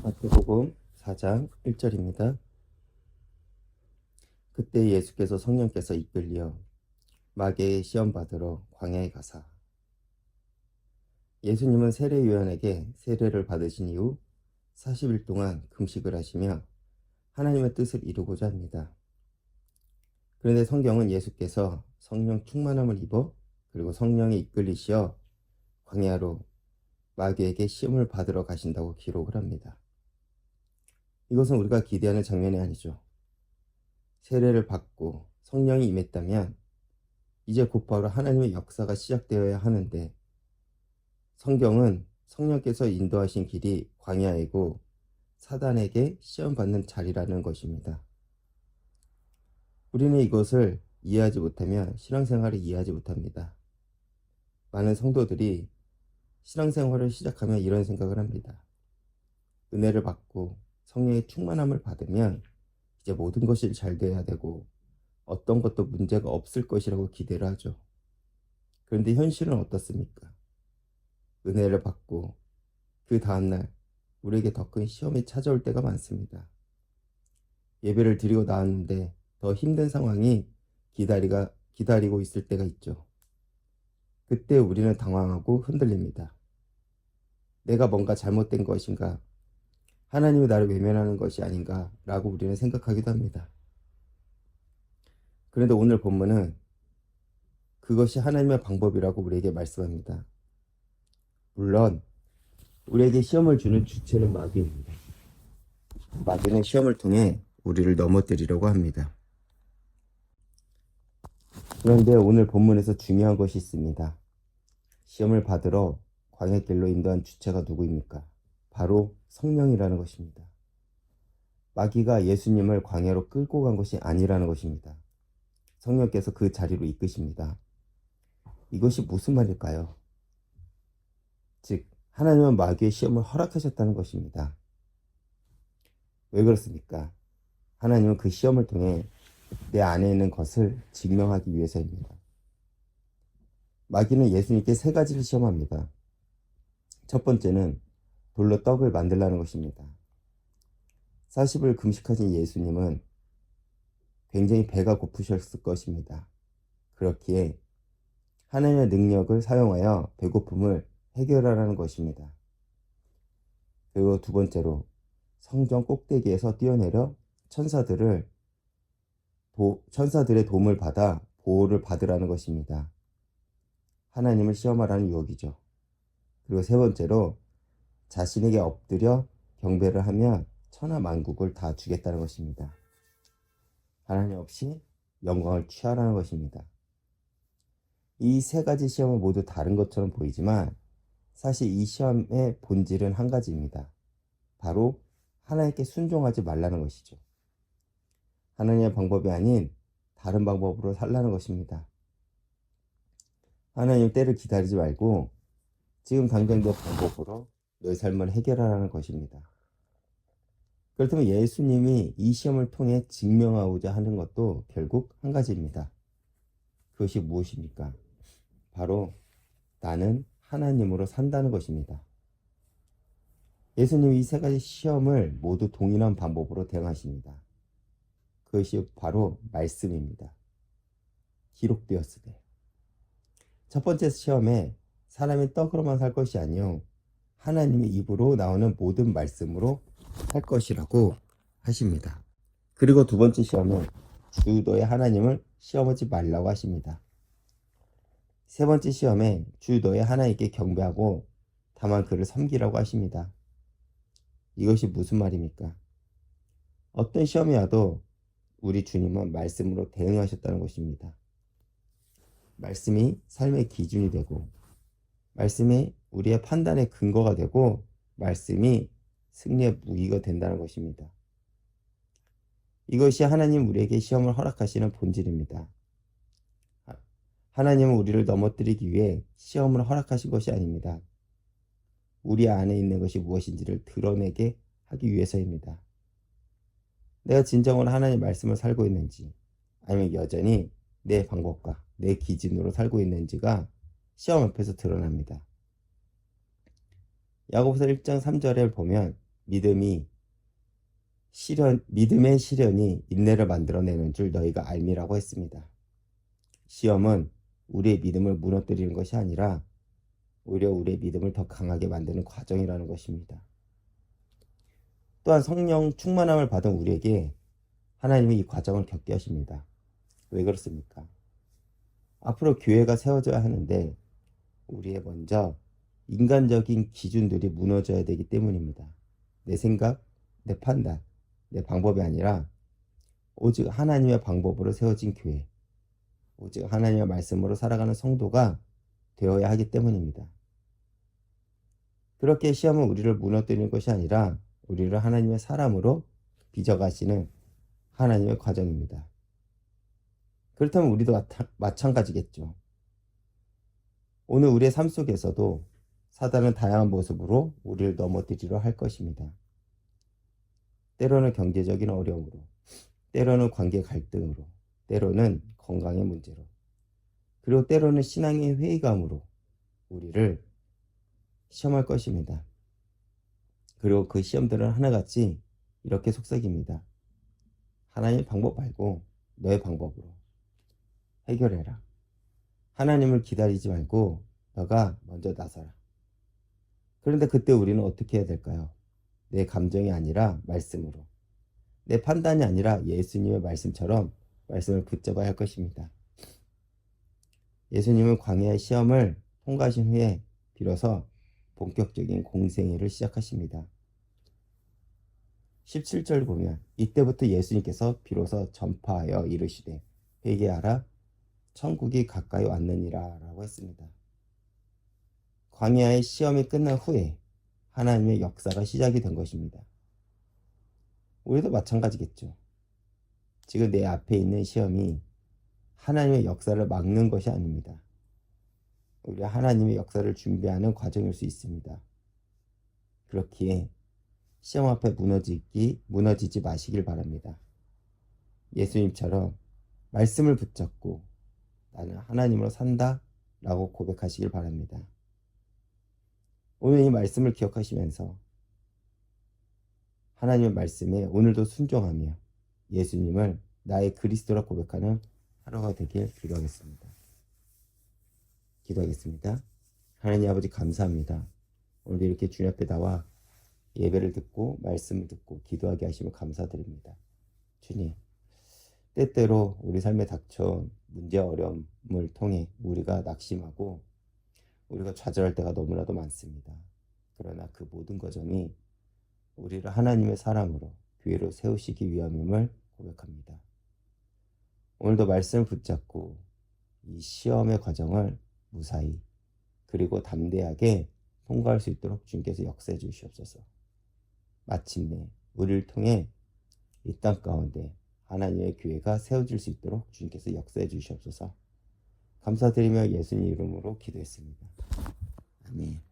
마태복음 4장 1절입니다. 그때 예수께서 성령께서 이끌려 마귀의 시험 받으러 광야에 가사. 예수님은 세례 요한에게 세례를 받으신 이후 40일 동안 금식을 하시며 하나님의 뜻을 이루고자 합니다. 그런데 성경은 예수께서 성령 충만함을 입어 그리고 성령에 이끌리시어 광야로 마귀에게 시험을 받으러 가신다고 기록을 합니다. 이것은 우리가 기대하는 장면이 아니죠. 세례를 받고 성령이 임했다면 이제 곧바로 하나님의 역사가 시작되어야 하는데, 성경은 성령께서 인도하신 길이 광야이고 사단에게 시험받는 자리라는 것입니다. 우리는 이것을 이해하지 못하면 신앙생활을 이해하지 못합니다. 많은 성도들이 신앙생활을 시작하면 이런 생각을 합니다. 은혜를 받고 성령의 충만함을 받으면 이제 모든 것이 잘 돼야 되고 어떤 것도 문제가 없을 것이라고 기대를 하죠. 그런데 현실은 어떻습니까? 은혜를 받고 그 다음날 우리에게 더 큰 시험이 찾아올 때가 많습니다. 예배를 드리고 나왔는데 더 힘든 상황이 기다리고 있을 때가 있죠. 그때 우리는 당황하고 흔들립니다. 내가 뭔가 잘못된 것인가? 하나님이 나를 외면하는 것이 아닌가? 라고 우리는 생각하기도 합니다. 그런데 오늘 본문은 그것이 하나님의 방법이라고 우리에게 말씀합니다. 물론 우리에게 시험을 주는 주체는 마귀입니다. 마귀는 시험을 통해 우리를 넘어뜨리려고 합니다. 그런데 오늘 본문에서 중요한 것이 있습니다. 시험을 받으러 광야길로 인도한 주체가 누구입니까? 바로 성령이라는 것입니다. 마귀가 예수님을 광야로 끌고 간 것이 아니라는 것입니다. 성령께서 그 자리로 이끄십니다. 이것이 무슨 말일까요? 즉, 하나님은 마귀의 시험을 허락하셨다는 것입니다. 왜 그렇습니까? 하나님은 그 시험을 통해 내 안에 있는 것을 증명하기 위해서입니다. 마귀는 예수님께 세 가지를 시험합니다. 첫 번째는 돌로 떡을 만들라는 것입니다. 40일 금식하신 예수님은 굉장히 배가 고프셨을 것입니다. 그렇기에 하나님의 능력을 사용하여 배고픔을 해결하라는 것입니다. 그리고 두 번째로 성전 꼭대기에서 뛰어내려 천사들의 도움을 받아 보호를 받으라는 것입니다. 하나님을 시험하라는 유혹이죠. 그리고 세 번째로 자신에게 엎드려 경배를 하면 천하 만국을 다 주겠다는 것입니다. 하나님 없이 영광을 취하라는 것입니다. 이 세 가지 시험은 모두 다른 것처럼 보이지만 사실 이 시험의 본질은 한 가지입니다. 바로 하나님께 순종하지 말라는 것이죠. 하나님의 방법이 아닌 다른 방법으로 살라는 것입니다. 하나님 때를 기다리지 말고 지금 당장 내 방법으로 너의 삶을 해결하라는 것입니다. 그렇다면 예수님이 이 시험을 통해 증명하고자 하는 것도 결국 한 가지입니다. 그것이 무엇입니까? 바로 나는 하나님으로 산다는 것입니다. 예수님이 이 세 가지 시험을 모두 동일한 방법으로 대응하십니다. 그것이 바로 말씀입니다. 기록되었으되. 첫 번째 시험에 사람이 떡으로만 살 것이 아니요 하나님의 입으로 나오는 모든 말씀으로 할 것이라고 하십니다. 그리고 두 번째 시험은 주 너의 하나님을 시험하지 말라고 하십니다. 세 번째 시험에 주 너의 하나님께 경배하고 다만 그를 섬기라고 하십니다. 이것이 무슨 말입니까? 어떤 시험이 와도 우리 주님은 말씀으로 대응하셨다는 것입니다. 말씀이 삶의 기준이 되고, 말씀이 우리의 판단의 근거가 되고, 말씀이 승리의 무기가 된다는 것입니다. 이것이 하나님 우리에게 시험을 허락하시는 본질입니다. 하나님은 우리를 넘어뜨리기 위해 시험을 허락하신 것이 아닙니다. 우리 안에 있는 것이 무엇인지를 드러내게 하기 위해서입니다. 내가 진정으로 하나님의 말씀을 살고 있는지, 아니면 여전히 내 방법과 내 기준으로 살고 있는지가 시험 앞에서 드러납니다. 야고보서 1장 3절에 보면 믿음의 시련이 인내를 만들어내는 줄 너희가 알미라고 했습니다. 시험은 우리의 믿음을 무너뜨리는 것이 아니라 오히려 우리의 믿음을 더 강하게 만드는 과정이라는 것입니다. 또한 성령 충만함을 받은 우리에게 하나님이 이 과정을 겪게 하십니다. 왜 그렇습니까? 앞으로 교회가 세워져야 하는데 우리의 먼저 인간적인 기준들이 무너져야 되기 때문입니다. 내 생각, 내 판단, 내 방법이 아니라 오직 하나님의 방법으로 세워진 교회, 오직 하나님의 말씀으로 살아가는 성도가 되어야 하기 때문입니다. 그렇게 시험은 우리를 무너뜨리는 것이 아니라 우리를 하나님의 사람으로 빚어가시는 하나님의 과정입니다. 그렇다면 우리도 마찬가지겠죠. 오늘 우리의 삶 속에서도 사단은 다양한 모습으로 우리를 넘어뜨리려 할 것입니다. 때로는 경제적인 어려움으로, 때로는 관계 갈등으로, 때로는 건강의 문제로, 그리고 때로는 신앙의 회의감으로 우리를 시험할 것입니다. 그리고 그 시험들은 하나같이 이렇게 속삭입니다. 하나님의 방법 말고 너의 방법으로 해결해라. 하나님을 기다리지 말고 너가 먼저 나서라. 그런데 그때 우리는 어떻게 해야 될까요? 내 감정이 아니라 말씀으로, 내 판단이 아니라 예수님의 말씀처럼 말씀을 붙잡아야 할 것입니다. 예수님은 광야의 시험을 통과하신 후에 비로소 본격적인 공생애를 시작하십니다. 17절 보면 이때부터 예수님께서 비로소 전파하여 이르시되 회개하라 천국이 가까이 왔느니라 라고 했습니다. 광야의 시험이 끝난 후에 하나님의 역사가 시작이 된 것입니다. 우리도 마찬가지겠죠. 지금 내 앞에 있는 시험이 하나님의 역사를 막는 것이 아닙니다. 우리 하나님의 역사를 준비하는 과정일 수 있습니다. 그렇기에 시험 앞에 무너지지 마시길 바랍니다. 예수님처럼 말씀을 붙잡고 나는 하나님으로 산다 라고 고백하시길 바랍니다. 오늘 이 말씀을 기억하시면서 하나님의 말씀에 오늘도 순종하며 예수님을 나의 그리스도라 고백하는 하루가 되길 기도하겠습니다. 하나님 아버지 감사합니다. 오늘도 이렇게 주님 앞에 나와 예배를 듣고 말씀을 듣고 기도하게 하시면 감사드립니다. 주님, 때때로 우리 삶에 닥쳐온 문제와 어려움을 통해 우리가 낙심하고 우리가 좌절할 때가 너무나도 많습니다. 그러나 그 모든 과정이 우리를 하나님의 사람으로 교회로 세우시기 위함임을 고백합니다. 오늘도 말씀을 붙잡고 이 시험의 과정을 무사히 그리고 담대하게 통과할 수 있도록 주님께서 역사해 주시옵소서. 마침내 우리를 통해 이 땅 가운데 하나님의 교회가 세워질 수 있도록 주님께서 역사해 주시옵소서. 감사드리며 예수님 이름으로 기도했습니다. 아멘.